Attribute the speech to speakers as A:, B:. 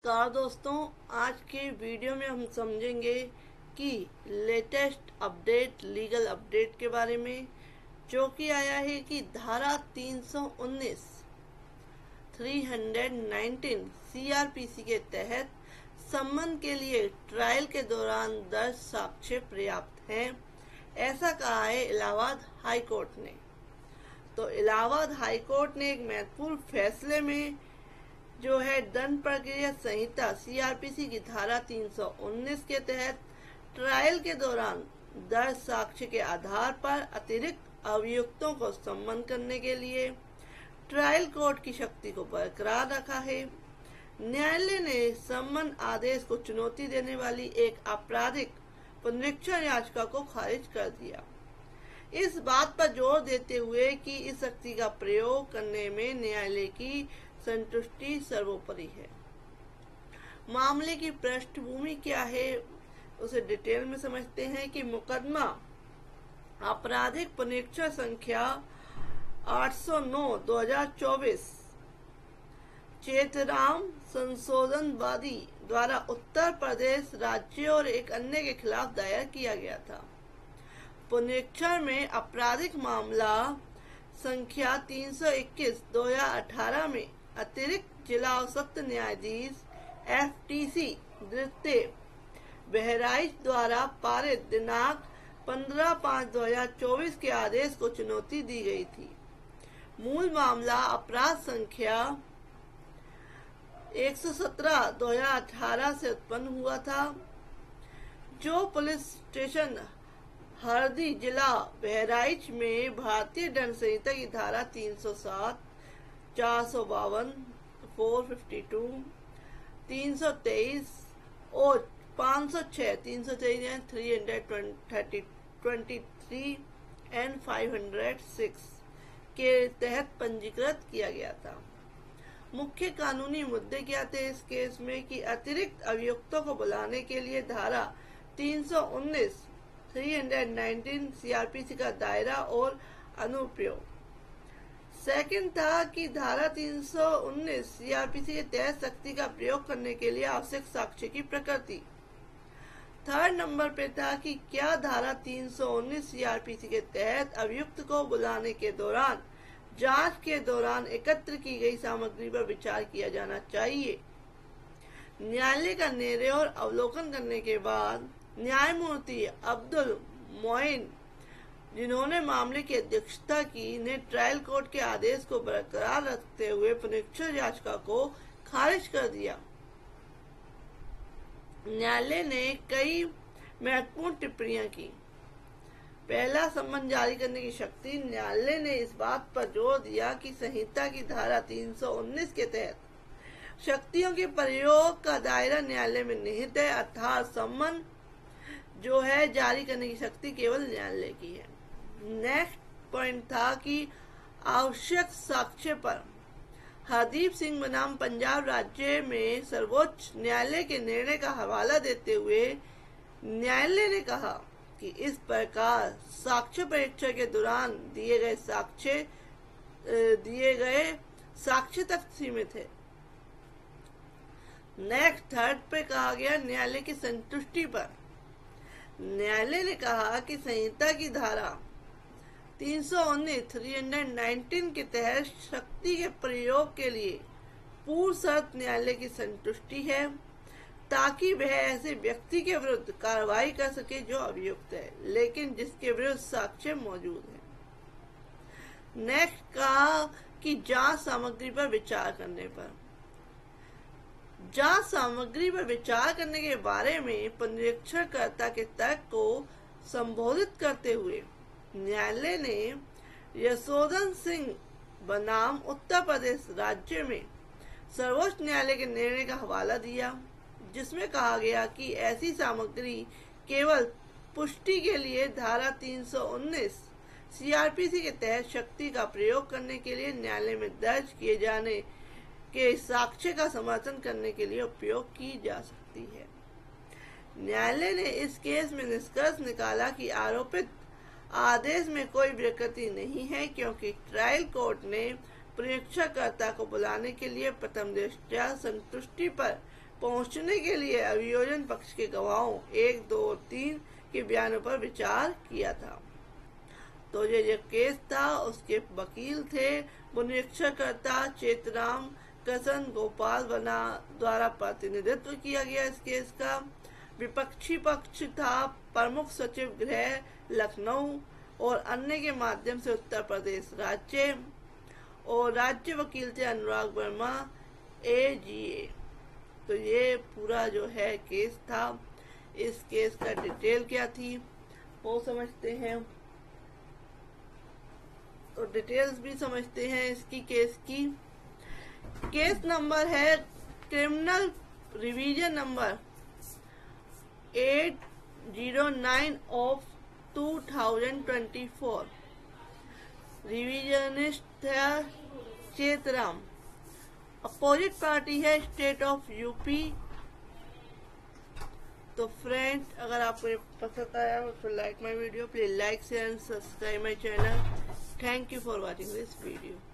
A: नमस्कार दोस्तों, आज के वीडियो में हम समझेंगे कि लेटेस्ट अपडेट लीगल अपडेट के बारे में, जो कि आया है कि धारा 319 सीआरपीसी के तहत सम्मन के लिए ट्रायल के दौरान दर्ज साक्ष्य पर्याप्त हैं, ऐसा कहा है इलाहाबाद हाई कोर्ट ने। तो इलाहाबाद हाई कोर्ट ने एक महत्वपूर्ण फैसले में जो है दंड प्रक्रिया संहिता सीआरपीसी की धारा 319 के तहत ट्रायल के दौरान दर्ज साक्ष्य के आधार पर अतिरिक्त अभियुक्तों को सम्मन करने के लिए ट्रायल कोर्ट की शक्ति को बरकरार रखा है। न्यायालय ने सम्मन आदेश को चुनौती देने वाली एक आपराधिक पुनरीक्षण याचिका को खारिज कर दिया, इस बात पर जोर देते हुए कि इस शक्ति का प्रयोग करने में न्यायालय की संतुष्टि सर्वोपरि है। मामले की पृष्ठभूमि क्या है, उसे डिटेल में समझते हैं कि मुकदमा आपराधिक पुनरीक्षण संख्या 809/2024 चेतराम संशोधनवादी द्वारा उत्तर प्रदेश राज्य और एक अन्य के खिलाफ दायर किया गया था। पुनरीक्षण में आपराधिक मामला संख्या 321/2018 में अतिरिक्त जिला और सत्र न्यायाधीश FTC द्वितीय बहराइच द्वारा पारित दिनांक 15/5/2024 के आदेश को चुनौती दी गई थी। मूल मामला अपराध संख्या 117/2018 से उत्पन्न हुआ था, जो पुलिस स्टेशन हरदी जिला बहराइच में भारतीय दंड संहिता की धारा 307, 452, 452, 323 और 506, 323 एंड 506 के तहत पंजीकृत किया गया था। मुख्य कानूनी मुद्दे क्या थे इस केस में कि अतिरिक्त अभियुक्तों को बुलाने के लिए धारा 319 सीआरपीसी का दायरा और अनुप्रयोग। सेकंड था कि धारा 319 सीआरपीसी के तहत शक्ति का प्रयोग करने के लिए आवश्यक साक्ष्य की प्रकृति। थर्ड नंबर पे था कि क्या धारा 319 सीआरपीसी के तहत अभियुक्त को बुलाने के दौरान जांच के दौरान एकत्र की गई सामग्री पर विचार किया जाना चाहिए। न्यायालय का निर्णय और अवलोकन करने के बाद न्यायमूर्ति अब्दुल मोइन, जिन्होंने मामले की अध्यक्षता की, ने ट्रायल कोर्ट के आदेश को बरकरार रखते हुए पुनरीक्षण याचिका को खारिज कर दिया। न्यायालय ने कई महत्वपूर्ण टिप्पणियां की। पहला, सम्मन जारी करने की शक्ति। न्यायालय ने इस बात पर जोर दिया कि संहिता की धारा 319 के तहत शक्तियों के प्रयोग का दायरा न्यायालय में निहित है, अर्थात सम्मन जो है जारी करने की शक्ति केवल न्यायालय की है। नेक्स्ट पॉइंट था कि आवश्यक साक्ष्य पर हरदीप सिंह बनाम पंजाब राज्य में सर्वोच्च न्यायालय के निर्णय का हवाला देते हुए न्यायालय ने कहा कि इस प्रकार साक्ष्य परीक्षा के दौरान दिए गए साक्ष्य तक सीमित है। नेक्स्ट थर्ड पे कहा गया न्यायालय की संतुष्टि पर। न्यायालय ने कहा कि संहिता की धारा 319 के तहत शक्ति के प्रयोग के लिए पूर्व शर्त न्यायालय की संतुष्टि है, ताकि वह ऐसे व्यक्ति के विरुद्ध कार्रवाई कर सके जो अभियुक्त है, लेकिन जिसके विरुद्ध साक्ष्य मौजूद है। नेक्स्ट कहा कि जांच सामग्री पर विचार करने पर। जांच सामग्री पर विचार करने के बारे में पुनरीक्षणकर्ता के तर्क को संबोधित करते हुए न्यायालय ने यशोधन सिंह बनाम उत्तर प्रदेश राज्य में सर्वोच्च न्यायालय के निर्णय का हवाला दिया, जिसमें कहा गया कि ऐसी सामग्री केवल पुष्टि के लिए धारा 319 सीआरपीसी के तहत शक्ति का प्रयोग करने के लिए न्यायालय में दर्ज किए जाने के साक्ष्य का समर्थन करने के लिए उपयोग की जा सकती है। न्यायालय ने इस केस में निष्कर्ष निकाला कि आरोपित आदेश में कोई विकृति नहीं है, क्योंकि ट्रायल कोर्ट ने परीक्षाकर्ता को बुलाने के लिए प्रथम दृष्टया संतुष्टि पर पहुंचने के लिए अभियोजन पक्ष के गवाहों 1, 2 और 3 के बयानों पर विचार किया था। तो ये जो केस था उसके वकील थे वो निरीक्षणकर्ता चेतराम कृष्ण गोपाल बना द्वारा प्रतिनिधित्व किया गया इस केस का। विपक्षी पक्ष था प्रमुख सचिव गृह लखनऊ और अन्य के माध्यम से उत्तर प्रदेश राज्य, और राज्य वकील थे अनुराग वर्मा AGA। तो ये पूरा जो है केस था। इस केस का डिटेल क्या थी वो समझते हैं। तो डिटेल्स भी समझते हैं इसकी केस की। केस नंबर है क्रिमिनल रिवीजन नंबर 809 ऑफ 2024। रिवीजनिस्ट है चेतराम। अपोजिट पार्टी है स्टेट ऑफ यूपी। तो फ्रेंड्स, अगर आपको ये पसंद आया तो like my video, please like share and subscribe my channel. Thank you for watching this video.